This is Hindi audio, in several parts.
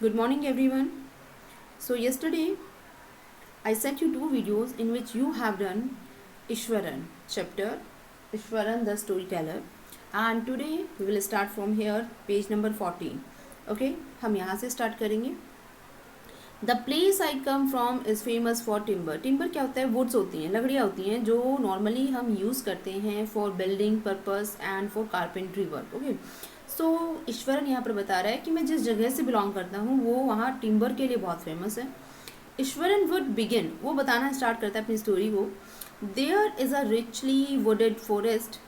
Good morning, everyone. So, yesterday I sent you two videos in which you have done Ishwaran chapter, Ishwaran the storyteller, and today we will start from here, page number 14. Okay, हम यहाँ से start करेंगे. The place I come from is famous for timber. Timber क्या होता है? वुड्स होती हैं, लकड़ियाँ होती हैं जो नॉर्मली हम यूज़ करते हैं for building purpose and for carpentry work. Okay, so Eswaran यहाँ पर बता रहा है कि मैं जिस जगह से बिलोंग करता हूँ वो वहाँ टिम्बर के लिए बहुत फेमस है. ईश्वरन वुड बिगिन, वो बताना स्टार्ट करता है अपनी स्टोरी को. There is a richly wooded forest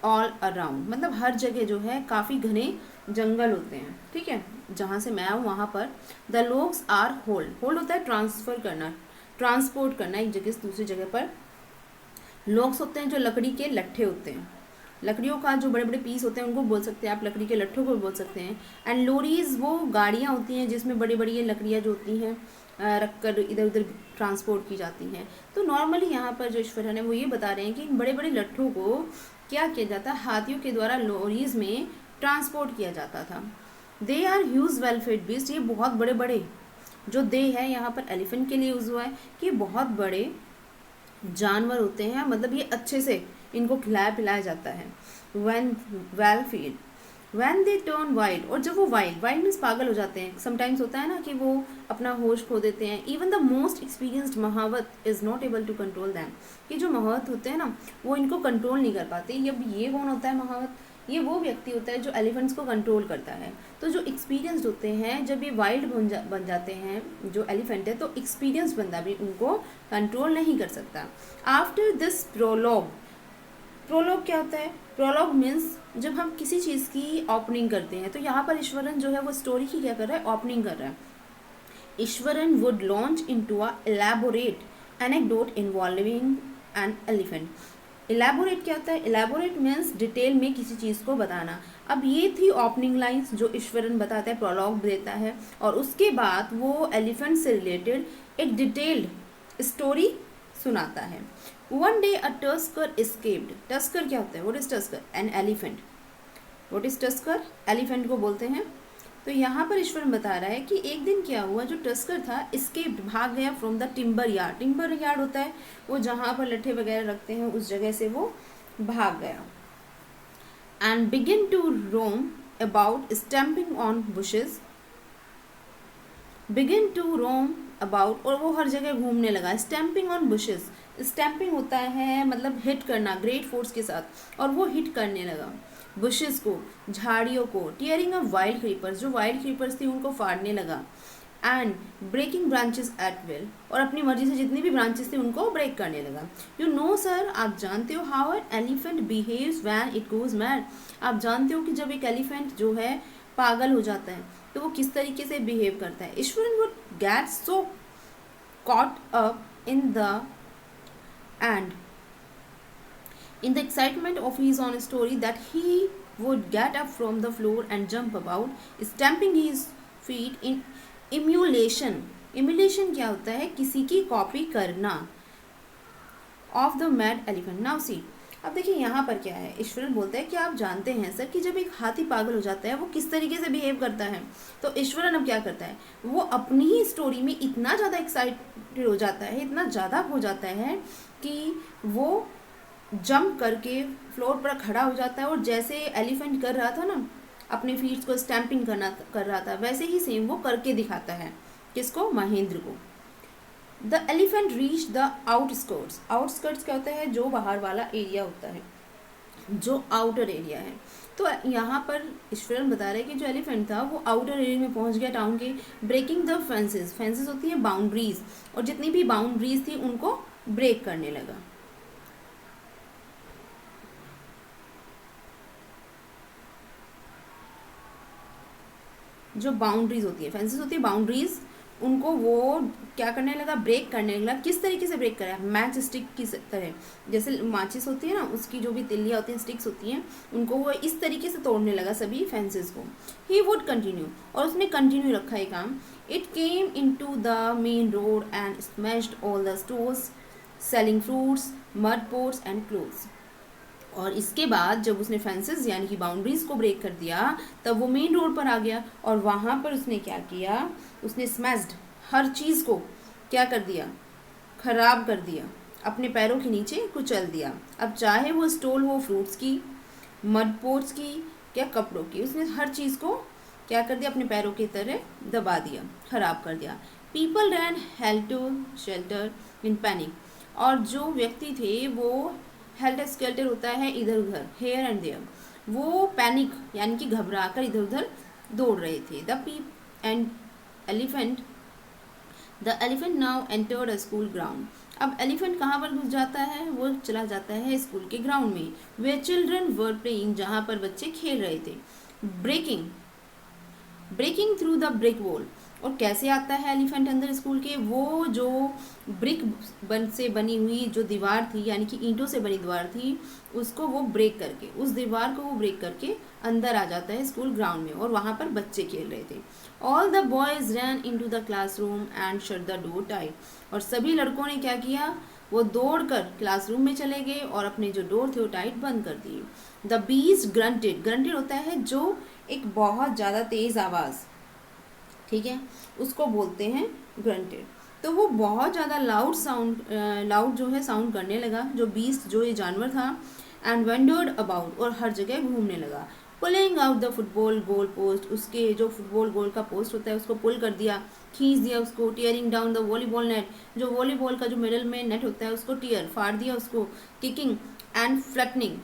all around, मतलब हर जगह जो है काफ़ी घने जंगल होते हैं. ठीक है, जहाँ से मैं हूँ वहाँ पर. The logs are hauled, hauled होता है ट्रांसफ़र करना, ट्रांसपोर्ट करना एक जगह से दूसरी जगह पर. लोग्स होते हैं जो लकड़ी के लट्ठे होते हैं, लकड़ियों का जो बड़े बड़े पीस होते हैं उनको बोल सकते हैं आप, लकड़ी के लट्ठों को बोल सकते हैं. एंड लोरीज वो गाड़ियाँ होती हैं जिसमें बड़ी बड़ी ये लकड़ियाँ जो होती हैं रख कर इधर उधर ट्रांसपोर्ट की जाती हैं. तो नॉर्मली यहाँ पर जो ईश्वरन है वो ये बता रहे हैं कि इन बड़े बड़े लट्ठों को क्या किया जाता है, हाथियों के द्वारा लोरीज में ट्रांसपोर्ट किया जाता था. They are huge well fed beast, ये बहुत बड़े बड़े जो दे है यहाँ पर एलिफेंट के लिए यूज़ हुआ है कि बहुत बड़े जानवर होते हैं, मतलब ये अच्छे से इनको खिलाया पिलाया जाता है. When well fed when they turn wild, और जब वो वाइल्ड वाइल्ड मीन्स पागल हो जाते हैं. समटाइम्स होता है ना कि वो अपना होश खो देते हैं. Even the most experienced mahout is not able to control them, कि जो महावत होते हैं ना वो इनको कंट्रोल नहीं कर पाते. ये कौन होता है महावत? ये वो व्यक्ति होता है जो एलिफेंट्स को कंट्रोल करता है. तो जो एक्सपीरियंस्ड होते हैं जब ये वाइल्ड बन जाते हैं जो एलिफेंट है, तो एक्सपीरियंस बंदा भी उनको कंट्रोल नहीं कर सकता. आफ्टर दिस प्रोलॉग, प्रोलॉग क्या होता है? प्रोलॉग मीन्स जब हम किसी चीज़ की ओपनिंग करते हैं. तो यहाँ पर ईश्वरन जो है वो स्टोरी की क्या कर रहा है? ओपनिंग कर रहा है. Eswaran would launch into a elaborate anecdote involving an elephant. Elaborate क्या होता है? इलेबोरेट मीन्स डिटेल में किसी चीज़ को बताना. अब ये थी ओपनिंग लाइंस जो ईश्वरन बताता है, प्रोलॉग देता है, और उसके बाद वो एलिफेंट से रिलेटेड एक डिटेल्ड स्टोरी सुनाता है. वन डे अ टस्कर एस्केप्ड. टस्कर क्या होता है? What is tusker? An elephant. What is tusker? Elephant को बोलते हैं. तो यहाँ पर ईश्वरन बता रहा है कि एक दिन क्या हुआ, जो टस्कर था एस्केप्ड, भाग गया from the timber yard. Timber yard होता है वो जहाँ पर लट्ठे वगैरह रखते हैं, उस जगह से वो भाग गया. And begin to roam about stamping on bushes. Begin to roam about, और वो हर जगह घूमने लगा. स्टैम्पिंग ऑन बुशेस, स्टैम्पिंग होता है मतलब हिट करना ग्रेट फोर्स के साथ, और वो हिट करने लगा बुशेस को, झाड़ियों को. टीयरिंग अप वाइल्ड क्रीपर्स, जो वाइल्ड क्रीपर्स थी उनको फाड़ने लगा. And breaking branches at will, और अपनी मर्जी से जितनी भी ब्रांचेस थी उनको ब्रेक करने लगा. यू नो सर, आप जानते हो how an elephant behaves when it goes mad. आप जानते हो कि जब एक एलिफेंट जो है पागल हो जाता है तो वो किस तरीके से बिहेव करता है. Eswaran would get so caught up in the end in the excitement of his own story that he would get up from the floor and jump about, stamping his feet in emulation. Emulation क्या होता है? किसी की कॉपी करना. of the mad elephant. Now see, अब देखिए यहाँ पर क्या है. ईश्वरन बोलता है कि आप जानते हैं सर कि जब एक हाथी पागल हो जाता है वो किस तरीके से बिहेव करता है. तो ईश्वरन अब क्या करता है, वो अपनी ही स्टोरी में इतना ज़्यादा एक्साइटेड हो जाता है, इतना ज़्यादा हो जाता है कि वो जंप करके फ्लोर पर खड़ा हो जाता है, और जैसे एलिफेंट कर रहा था ना अपने फीट्स को स्टैम्पिंग कर रहा था, वैसे ही सेम वो करके दिखाता है. किसको? महेंद्र को. The elephant reach the outskirts. Outskirts क्या होता है? जो बाहर वाला एरिया होता है, जो आउटर एरिया है. तो यहाँ पर ईश्वरन बता रहे हैं कि जो एलिफेंट था वो आउटर एरिया में पहुँच गया टाउन के. ब्रेकिंग द फेंसेस, फेंसेस होती है बाउंड्रीज, और जितनी भी बाउंड्रीज थी उनको ब्रेक करने लगा. जो बाउंड्रीज होती है, फेंसेस होती है बाउंड्रीज, उनको वो क्या करने लगा? ब्रेक करने लगा. किस तरीके से ब्रेक करा? मैच स्टिक की तरह, जैसे माचिस होती है ना उसकी जो भी तिल्लियाँ होती हैं, स्टिक्स होती हैं, उनको वो इस तरीके से तोड़ने लगा सभी फेंसेस को. ही वुड कंटिन्यू, और उसने कंटिन्यू रखा है काम. It came into the main road and smashed all the stores selling fruits, mud pots and clothes. और इसके बाद जब उसने फेंसेस यानी कि बाउंड्रीज को ब्रेक कर दिया, तब वो मेन रोड पर आ गया और वहाँ पर उसने क्या किया, उसने स्मैश्ड हर चीज़ को क्या कर दिया, खराब कर दिया, अपने पैरों के नीचे कुचल दिया। अब चाहे वो स्टॉल हो फ्रूट्स की, मड पोट्स की या कपड़ों की, उसने हर चीज़ को क्या कर दिया, अपने पैरों की तरह दबा दिया, खराब कर दिया। People ran helter shelter in panic, और जो व्यक्ति थे वो हेल्टर स्केल्टर होता है इधर उधर, हेयर एंड देयर, वो पैनिक यानी कि घबरा कर इधर उधर दौड़ रहे थे। The peep and elephant the elephant now entered a school ground. अब एलिफेंट कहाँ पर घुस जाता है, वो चला जाता है स्कूल के ग्राउंड में, वे चिल्ड्रन वर प्लेइंग, जहाँ पर बच्चे खेल रहे थे। Breaking breaking through the brick wall, और कैसे आता है एलिफेंट अंदर स्कूल के, वो जो ब्रिक से बनी हुई जो दीवार थी यानी कि ईंटों से बनी दीवार थी, उसको वो ब्रेक करके, उस दीवार को वो ब्रेक करके अंदर आ जाता है स्कूल ग्राउंड में, और वहाँ पर बच्चे खेल रहे थे। All the boys ran into the classroom and shut the door tight, और सभी लड़कों ने क्या किया, वो दौड़ कर क्लासरूम में चले गए और अपने जो डोर थे वो टाइट बंद कर दिए। द बीस्ट ग्रंटेड, ग्रंटेड होता है जो एक बहुत ज़्यादा तेज़ आवाज़, ठीक है, उसको बोलते हैं ग्रंटेड। तो वो बहुत ज़्यादा लाउड जो है साउंड करने लगा, जो बीस्ट जो ये जानवर था, एंड वेंडर्ड अबाउट, और हर जगह घूमने लगा। Pulling out the football goal post, उसके जो फुटबॉल गोल का पोस्ट होता है उसको पुल कर दिया, खींच दिया उसको। Tearing down the volleyball net, जो वॉलीबॉल का जो मिडल में नेट होता है उसको टीयर फाड़ दिया उसको। Kicking and flattening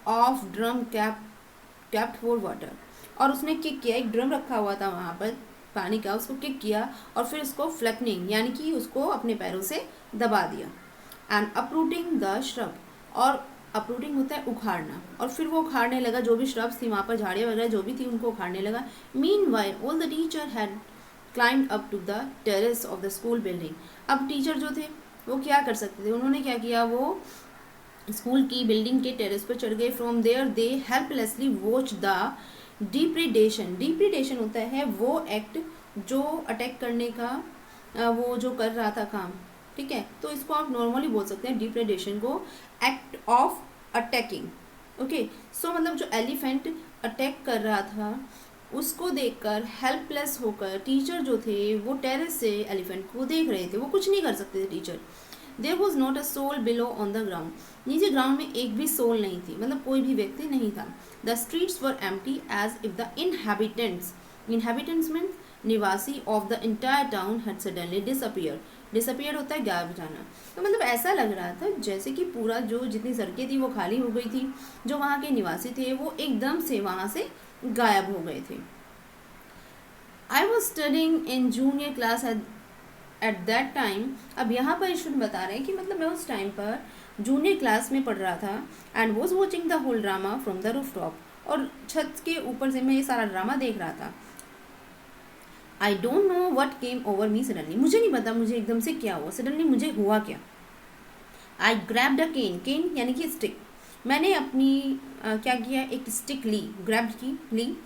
of drum kept for water, और उसने किक किया, एक ड्रम रखा हुआ था वहाँ पर पानी का, उसको किक किया और फिर उसको फ्लटनिंग यानी कि उसको अपने पैरों से दबा दिया। एंड अपरूटिंग द श्रब, और अपरूटिंग होता है उखाड़ना, और फिर वो उखाड़ने लगा, जो भी श्रब्स थी वहाँ पर, झाड़ियाँ वगैरह जो भी थी उनको उखाड़ने लगा। Meanwhile all the teacher had climbed up to the terrace of the school building. अब टीचर जो थे वो क्या कर सकते थे, उन्होंने क्या किया, वो स्कूल की बिल्डिंग के टेरेस पर चढ़ गए। From there they helplessly watch the depredation, depredation होता है वो एक्ट जो अटैक करने का, वो जो कर रहा था काम, ठीक है, तो इसको आप नॉर्मली बोल सकते हैं डिप्रेडेशन को, एक्ट ऑफ अटैकिंग। ओके, सो मतलब जो एलिफेंट अटैक कर रहा था उसको देखकर हेल्पलेस होकर टीचर जो थे वो टेरेस से एलिफेंट को देख रहे थे, वो कुछ नहीं कर सकते थे teacher. There was not a soul below on the ground, नीचे ग्राउंड में एक भी सोल नहीं थी, मतलब कोई भी व्यक्ति नहीं था। The streets were empty as if the inhabitants means निवासी of the entire town had suddenly disappear होता है गायब हो जाना। तो मतलब ऐसा लग रहा था जैसे कि पूरा जो जितनी सड़कें थी वो खाली हो गई थी, जो वहाँ के निवासी थे वो एकदम से वहाँ से गायब हो गए थे। I was studying in junior class at that time, अब यहाँ पर ईश्वर बता रहे हैं कि मतलब मैं उस टाइम पर जूनियर क्लास में पढ़ रहा था, and was watching the whole drama from the roof top, और छत के ऊपर से मैं ये सारा ड्रामा देख रहा था। I don't know what came over me suddenly, मुझे नहीं पता मुझे एकदम से क्या हुआ, सडनली मुझे हुआ क्या। आई ग्रैब्ड अ केन, केन यानी कि स्टिक, मैंने अपनी क्या किया, एक स्टिक ली, ग्रैब्ड की ली,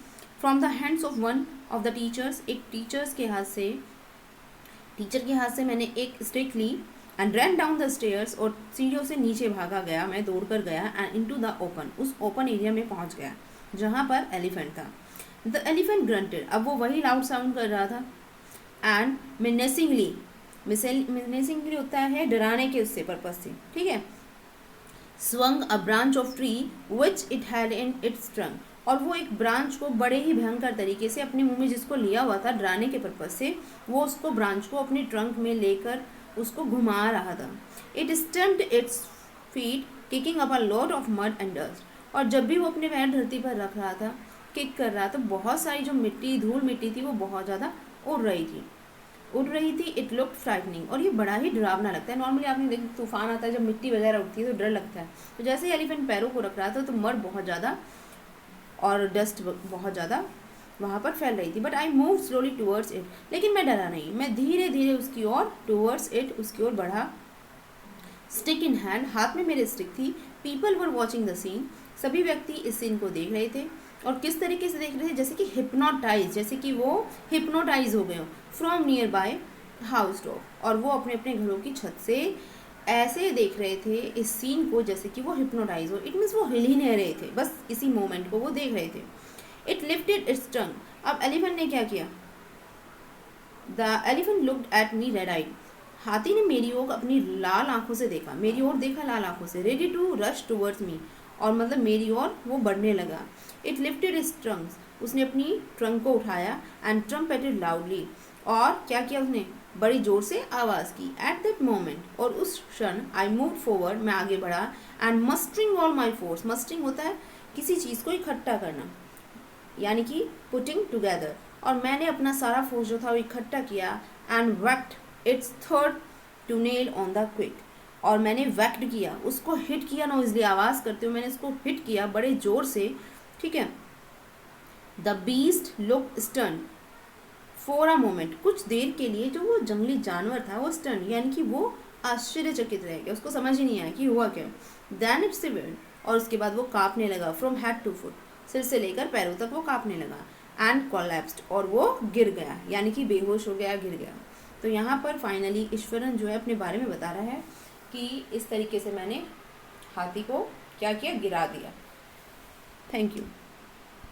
from the hands of one of the teachers, एक टीचर के हाथ से मैंने एक स्टिक ली, and run down the stairs, और सीढ़ियों से नीचे भागा गया, मैं दौड़ कर गया, एंड इनटू द ओपन, उस ओपन एरिया में पहुंच गया जहाँ पर एलिफेंट था। द एलिफेंट ग्रंटेड, अब वो वही लाउड साउंड कर रहा था, एंड मिनेसिंगली होता है डराने के उससे पर्पज से, ठीक है, swung a branch of tree which it had in its trunk, और वो एक ब्रांच को बड़े ही भयंकर तरीके से अपने मुंह में जिसको लिया हुआ था डराने के पर्पज से, वो उसको ब्रांच को अपने ट्रंक में लेकर उसको घुमा रहा था। It stumped its feet kicking up a lot of mud and dust, और जब भी वो अपने पैर धरती पर रख रहा था, किक कर रहा था, बहुत सारी जो धूल मिट्टी थी वो बहुत ज़्यादा उड़ रही थी। इट लुक्ड फ्राइटनिंग, और ये बड़ा ही डरावना लगता है। नॉर्मली आपने देखा तूफान आता है जब मिट्टी वगैरह उठती है तो डर लगता है, तो जैसे ही एलिफेंट पैरों को रख रहा था तो मड बहुत ज़्यादा और डस्ट बहुत ज़्यादा वहाँ पर फैल रही थी। But I move slowly towards it, लेकिन मैं डरा नहीं, मैं धीरे धीरे उसकी ओर टूवर्ड्स इट, उसकी ओर बढ़ा। स्टिक इन हैंड, हाथ में मेरे स्टिक थी। People were watching the scene, सभी व्यक्ति इस सीन को देख रहे थे, और किस तरीके से देख रहे थे, जैसे कि हिप्नोटाइज, जैसे कि वो हिप्नोटाइज हो गए हो, from near by house top, और वो अपने अपने घरों की छत से ऐसे देख रहे थे इस सीन को जैसे कि वो हिप्नोटाइज हो। इट मीन्स वो हिल ही नहीं रहे थे, बस इसी मोमेंट को वो देख रहे थे। It lifted its tongue. अब एलिफेंट ने क्या किया? The elephant looked at me red eyed. हाथी ने मेरी ओर अपनी लाल आंखों से देखा, मेरी ओर देखा लाल आंखों से, ready to rush towards me, और मतलब मेरी ओर वो बढ़ने लगा। It lifted its trunks. उसने अपनी ट्रंक को उठाया एंड ट्रम्पेटेड लाउडली। और क्या किया उसने? बड़ी जोर से आवाज़ की। एट दैट मोमेंट, और उस क्षण, आई मूव फॉरवर्ड, मैं आगे बढ़ा, एंड मस्टरिंग ऑल माई फोर्स। मस्टरिंग होता है किसी चीज़ को इकट्ठा करना, यानी कि पुटिंग टुगेदर। और मैंने अपना सारा फोर्स जो था वो इकट्ठा किया, and whacked its third to nail on the quick. और मैंने वैक्ड किया, उसको हिट किया नॉइजली, आवाज़ करते हुए मैंने उसको हिट किया बड़े जोर से, ठीक है। The beast look stun for a moment. कुछ देर के लिए जो वो जंगली जानवर था वो स्टन, यानी कि वो आश्चर्यचकित रह गया, उसको समझ ही नहीं आया कि हुआ क्या। देन इट्स शिवर्ड, और उसके बाद वो कांपने लगा, फ्रॉम हेड टू फुट, सिर से लेकर पैरों तक वो कांपने लगा। एंड कोलैप्स्ड, और वो गिर गया, यानी कि बेहोश हो गया, गिर गया। तो यहाँ पर फाइनली ईश्वरन जो है अपने बारे में बता रहा है कि इस तरीके से मैंने हाथी को क्या किया, गिरा दिया। Thank you.